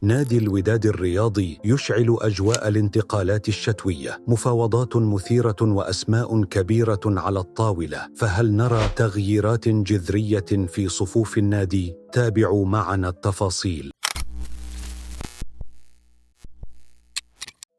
نادي الوداد الرياضي يشعل أجواء الانتقالات الشتوية، مفاوضات مثيرة وأسماء كبيرة على الطاولة، فهل نرى تغييرات جذرية في صفوف النادي؟ تابعوا معنا التفاصيل.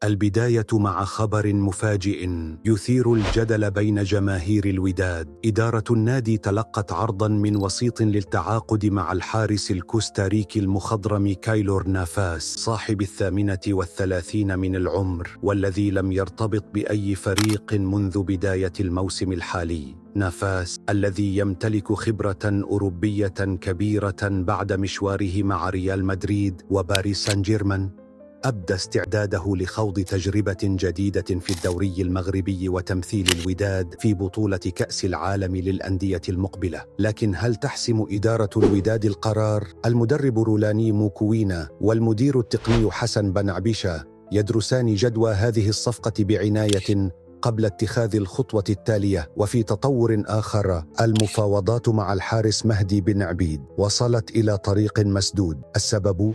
البداية مع خبر مفاجئ يثير الجدل بين جماهير الوداد. إدارة النادي تلقت عرضاً من وسيط للتعاقد مع الحارس الكوستاريكي المخضرم كايلور نافاس صاحب 38 من العمر، والذي لم يرتبط بأي فريق منذ بداية الموسم الحالي. نافاس الذي يمتلك خبرة أوروبية كبيرة بعد مشواره مع ريال مدريد وباريس سان جيرمان، أبدى استعداده لخوض تجربة جديدة في الدوري المغربي وتمثيل الوداد في بطولة كأس العالم للأندية المقبلة. لكن هل تحسم إدارة الوداد القرار؟ المدرب رولاني موكوينا والمدير التقني حسن بنعبيشة يدرسان جدوى هذه الصفقة بعناية قبل اتخاذ الخطوة التالية. وفي تطور آخر، المفاوضات مع الحارس مهدي بن عبيد وصلت إلى طريق مسدود. السبب؟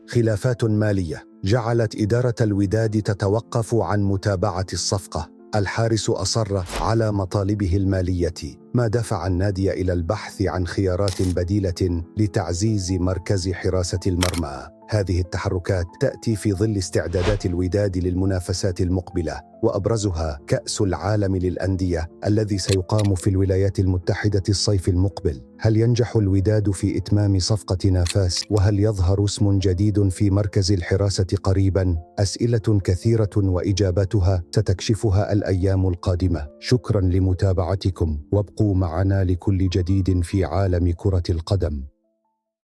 خلافات مالية جعلت إدارة الوداد تتوقف عن متابعة الصفقة. الحارس أصر على مطالبه المالية، ما دفع النادي إلى البحث عن خيارات بديلة لتعزيز مركز حراسة المرمى. هذه التحركات تأتي في ظل استعدادات الوداد للمنافسات المقبلة، وأبرزها كأس العالم للأندية الذي سيقام في الولايات المتحدة الصيف المقبل. هل ينجح الوداد في إتمام صفقة نافاس؟ وهل يظهر اسم جديد في مركز الحراسة قريباً؟ أسئلة كثيرة وإجاباتها ستكشفها الأيام القادمة. شكراً لمتابعتكم، وابقوا معنا لكل جديد في عالم كرة القدم.